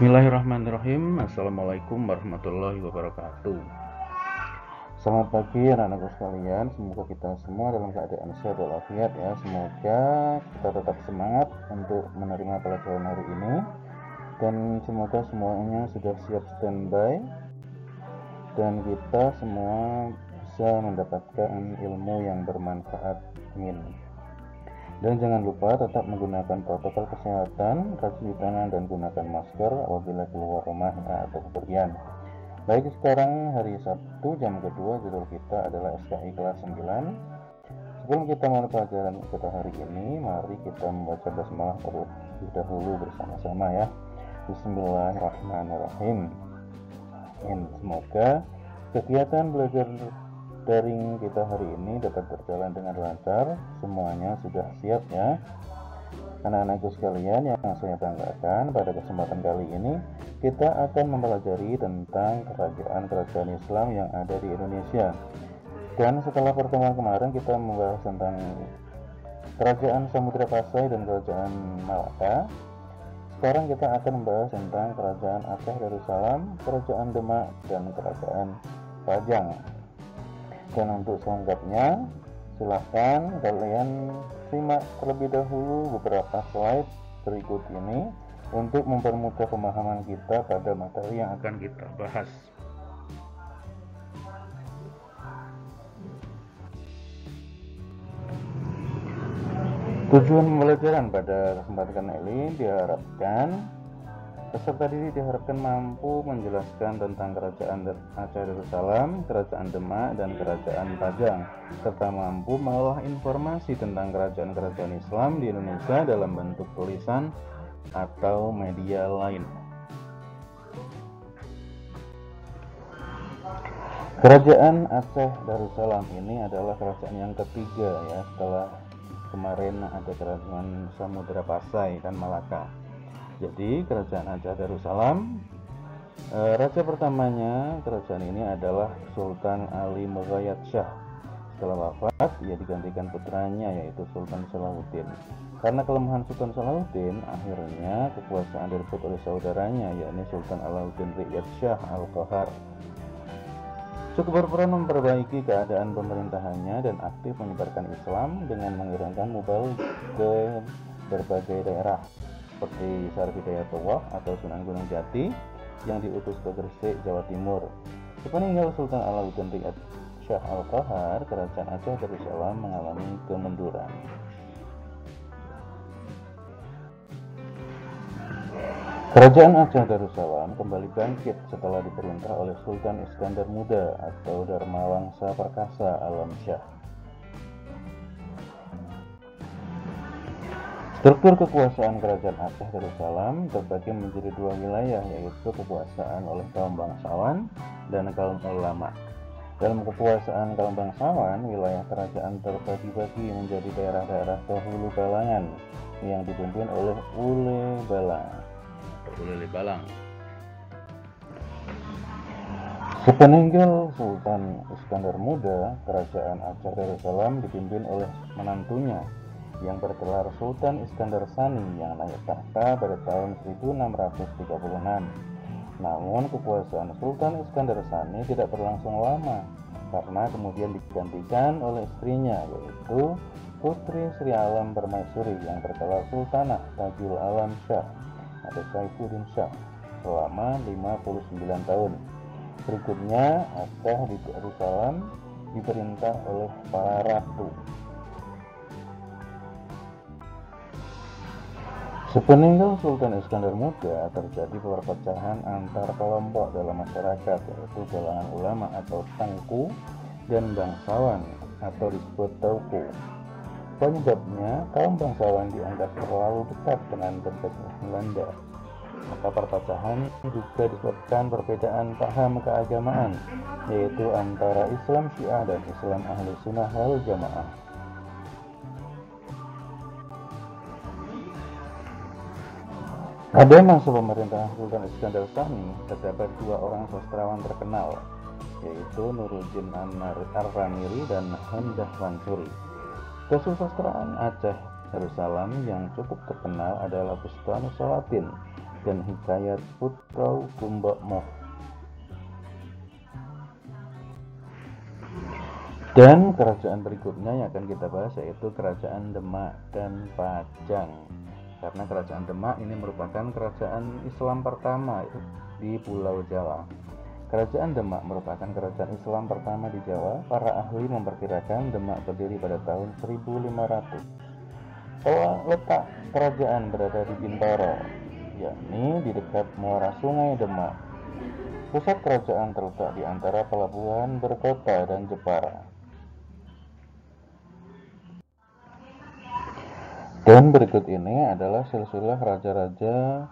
Bismillahirrahmanirrahim. Assalamualaikum warahmatullahi wabarakatuh. Selamat pagi anak-anakku sekalian. Semoga kita semua dalam keadaan sehat walafiat ya. Semoga kita tetap semangat untuk menerima pelajaran hari ini, dan semoga semuanya sudah siap standby dan kita semua bisa mendapatkan ilmu yang bermanfaat. Amin. Dan jangan lupa tetap menggunakan protokol kesehatan, cuci tangan dan gunakan masker apabila keluar rumah atau bepergian. Baik, sekarang hari Sabtu jam kedua, judul kita adalah SKI kelas 9. Sebelum kita mulai pelajaran kita hari ini, mari kita membaca basmalah terlebih dahulu bersama-sama ya. Bismillahirrahmanirrahim. Semoga kegiatan belajar daring kita hari ini dapat berjalan dengan lancar. Semuanya sudah siap ya anak-anakku sekalian yang saya banggakan. Pada kesempatan kali ini kita akan mempelajari tentang kerajaan-kerajaan Islam yang ada di Indonesia. Dan setelah pertemuan kemarin kita membahas tentang kerajaan Samudra Pasai dan kerajaan Malaka, sekarang kita akan membahas tentang kerajaan Aceh Darussalam, kerajaan Demak, dan kerajaan Pajang. Dan untuk selengkapnya silahkan kalian simak terlebih dahulu beberapa slide berikut ini untuk mempermudah pemahaman kita pada materi yang akan kita bahas. Tujuan pembelajaran pada kesempatan ini diharapkan peserta didik diharapkan mampu menjelaskan tentang kerajaan Aceh Darussalam, kerajaan Demak, dan kerajaan Pajang, serta mampu mengolah informasi tentang kerajaan-kerajaan Islam di Indonesia dalam bentuk tulisan atau media lain. Kerajaan Aceh Darussalam ini adalah kerajaan yang ketiga ya, setelah kemarin ada kerajaan Samudra Pasai dan Malaka. Jadi kerajaan Aceh Darussalam, raja pertamanya kerajaan ini adalah Sultan Ali Mughayat Shah. Setelah wafat, ia digantikan putranya yaitu Sultan Salahuddin. Karena kelemahan Sultan Salahuddin, akhirnya kekuasaan direbut oleh saudaranya yakni Sultan Alauddin Riyad Shah Al-Qahar. Cukup berperan memperbaiki keadaan pemerintahannya dan aktif menyebarkan Islam dengan mengirimkan mubalik ke berbagai daerah seperti Syarif Hidayatullah atau Sunan Gunung Jati yang diutus ke Gresik, Jawa Timur. Sepeninggal Sultan Alauddin Riyad Shah Al-Qahar, kerajaan Aceh Darussalam mengalami kemunduran. Kerajaan Aceh Darussalam kembali bangkit setelah diperintah oleh Sultan Iskandar Muda atau Dharmawangsa Perkasa Alamsyah. Struktur kekuasaan kerajaan Aceh Darussalam terbagi menjadi dua wilayah, yaitu kekuasaan oleh kaum bangsawan dan kaum ulama. Dalam kekuasaan kaum bangsawan, wilayah kerajaan terbagi-bagi menjadi daerah-daerah Hulu Balangan yang dipimpin oleh Ule Balang. Sepeninggal Sultan Iskandar Muda, kerajaan Aceh Darussalam dipimpin oleh menantunya yang bergelar Sultan Iskandar Sani yang naik tahta pada tahun 1636. Namun kekuasaan Sultan Iskandar Sani tidak berlangsung lama karena kemudian digantikan oleh istrinya yaitu Putri Sri Alam Permaisuri yang bergelar Sultanah Tajul Alam Shah atau Saifuddin Shah selama 59 tahun. Berikutnya Aceh di Darussalam diperintah oleh para ratu. Sepeninggal Sultan Iskandar Muda, terjadi perpecahan antar kelompok dalam masyarakat, yaitu kalangan ulama atau tengku dan bangsawan atau disebut tauku. Penyebabnya, kaum bangsawan dianggap terlalu dekat dengan penjajah Belanda. Maka perpecahan juga disebabkan perbedaan paham keagamaan, yaitu antara Islam Syiah dan Islam Ahli Sunnah wal Jamaah. Pada masa pemerintahan Sultan Iskandar Sani, terdapat dua orang sastrawan terkenal, yaitu Nuruddin Ar-Ramili dan Hamdah Mansuri. Kesusastraan Aceh Darussalam yang cukup terkenal adalah Bustanus Salatin dan Hikayat Putra Kumbakmoh. Dan kerajaan berikutnya yang akan kita bahas yaitu Kerajaan Demak dan Pajang. Karena Kerajaan Demak ini merupakan kerajaan Islam pertama di Pulau Jawa. Kerajaan Demak merupakan kerajaan Islam pertama di Jawa. Para ahli memperkirakan Demak berdiri pada tahun 1500. Letak kerajaan berada di Bintoro, yakni di dekat muara Sungai Demak. Pusat kerajaan terletak di antara pelabuhan Berkota dan Jepara. Dan berikut ini adalah silsilah raja-raja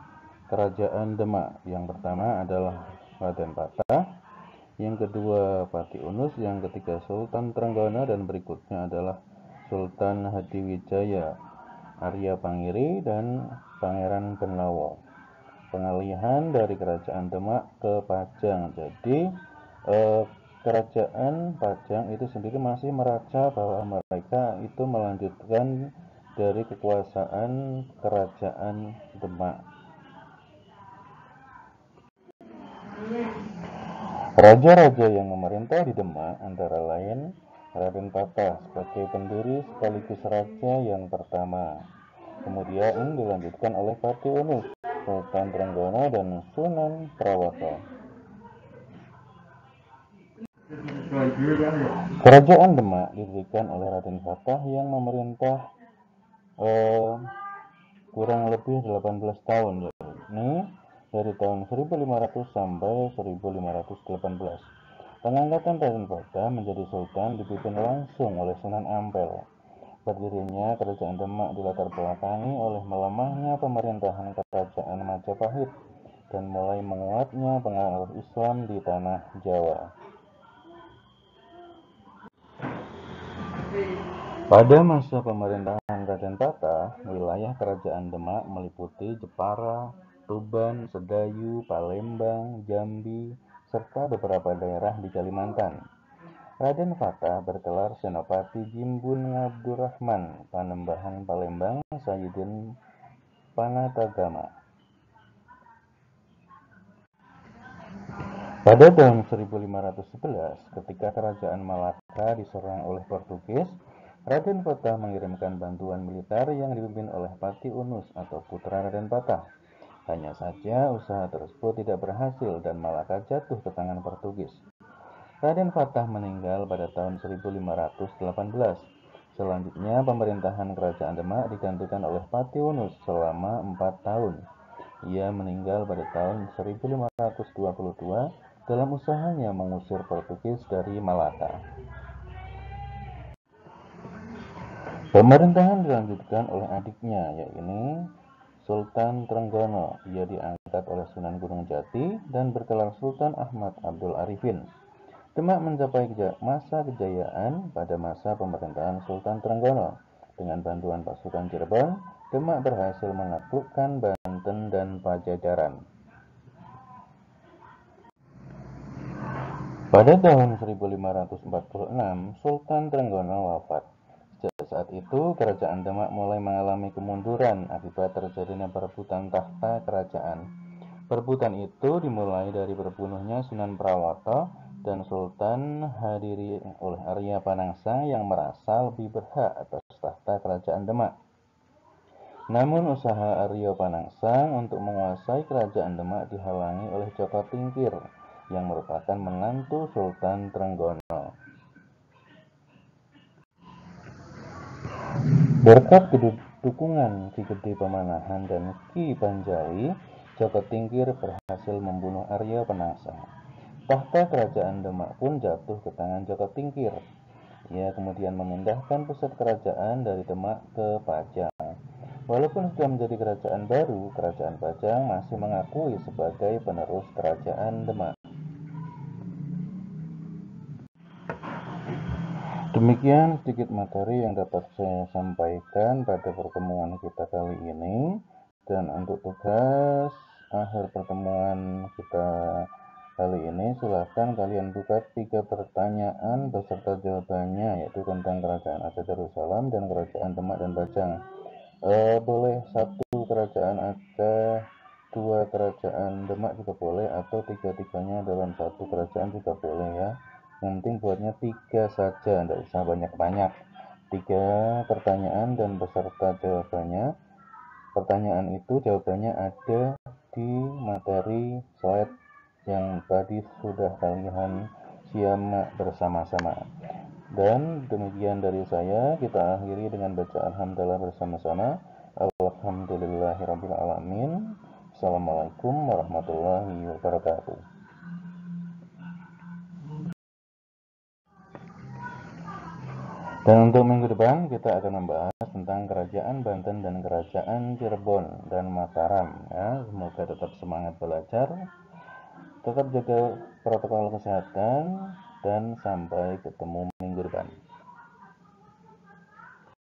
Kerajaan Demak. Yang pertama adalah Raden Patah, yang kedua Pati Unus, yang ketiga Sultan Trenggono, dan berikutnya adalah Sultan Hadiwijaya, Arya Pangiri, dan Pangeran Benawa. Pengalihan dari Kerajaan Demak ke Pajang. Jadi Kerajaan Pajang itu sendiri masih merasa bahwa mereka itu melanjutkan dari kekuasaan Kerajaan Demak. Raja-raja yang memerintah di Demak antara lain Raden Patah sebagai pendiri sekaligus raja yang pertama. Kemudian dilanjutkan oleh Pati Unus, Sultan Trenggono, dan Sunan Prawata. Kerajaan Demak didirikan oleh Raden Patah yang memerintah kurang lebih 18 tahun, yakni dari tahun 1500 sampai 1518. Pengangkatan Raden Patah menjadi sultan dipimpin langsung oleh Sunan Ampel. Berdirinya Kerajaan Demak dilatar belakangi oleh melemahnya pemerintahan Kerajaan Majapahit dan mulai menguatnya pengaruh Islam di tanah Jawa. Pada masa pemerintahan Raden Patah, wilayah Kerajaan Demak meliputi Jepara, Tuban, Sedayu, Palembang, Jambi, serta beberapa daerah di Kalimantan. Raden Patah bergelar Senopati Jimbun Ngabdurrahman, Panembahan Palembang, Sayyidin Panatagama. Pada tahun 1511, ketika Kerajaan Malaka diserang oleh Portugis, Raden Patah mengirimkan bantuan militer yang dipimpin oleh Pati Unus atau putra Raden Patah. Hanya saja usaha tersebut tidak berhasil dan Malaka jatuh ke tangan Portugis. Raden Patah meninggal pada tahun 1518. Selanjutnya pemerintahan Kerajaan Demak digantikan oleh Pati Unus selama 4 tahun. Ia meninggal pada tahun 1522 dalam usahanya mengusir Portugis dari Malaka. Pemerintahan dilanjutkan oleh adiknya, yaitu Sultan Trenggono. Ia diangkat oleh Sunan Gunung Jati dan bergelar Sultan Ahmad Abdul Arifin. Demak mencapai masa kejayaan pada masa pemerintahan Sultan Trenggono. Dengan bantuan pasukan Cirebon, Demak berhasil menaklukkan Banten dan Pajajaran. Pada tahun 1546, Sultan Trenggono wafat. Sejak saat itu, Kerajaan Demak mulai mengalami kemunduran akibat terjadinya perebutan tahta kerajaan. Perebutan itu dimulai dari terbunuhnya Sunan Prawata dan Sultan hadiri oleh Arya Panangsa yang merasa lebih berhak atas tahta Kerajaan Demak. Namun usaha Arya Panangsang untuk menguasai Kerajaan Demak dihalangi oleh Joko Tingkir yang merupakan menantu Sultan Trenggono. Berkat dukungan Ki Gede Pamanahan dan Ki Panjawi, Joko Tingkir berhasil membunuh Arya Penangsang. Tahta Kerajaan Demak pun jatuh ke tangan Joko Tingkir. Ia kemudian memindahkan pusat kerajaan dari Demak ke Pajang. Walaupun sudah menjadi kerajaan baru, Kerajaan Pajang masih mengakui sebagai penerus Kerajaan Demak. Demikian sedikit materi yang dapat saya sampaikan pada pertemuan kita kali ini. Dan untuk tugas akhir pertemuan kita kali ini, silahkan kalian buka 3 pertanyaan beserta jawabannya, yaitu tentang Kerajaan Aceh Darussalam dan Kerajaan Demak dan Pajang. Boleh 1 Kerajaan Aceh, dua kerajaan Demak juga boleh, atau tiga-tiganya dalam satu kerajaan juga boleh ya. Yang penting buatnya 3 saja, tidak usah banyak-banyak. 3 pertanyaan dan beserta jawabannya. Pertanyaan itu jawabannya ada di materi slide yang tadi sudah kalian simak bersama-sama. Dan demikian dari saya, kita akhiri dengan bacaan hamdalah bersama-sama. Alhamdulillahirrabbilalamin. Assalamualaikum warahmatullahi wabarakatuh. Dan untuk minggu depan kita akan membahas tentang Kerajaan Banten dan Kerajaan Cirebon dan Mataram ya. Semoga tetap semangat belajar, tetap jaga protokol kesehatan, dan sampai ketemu minggu depan.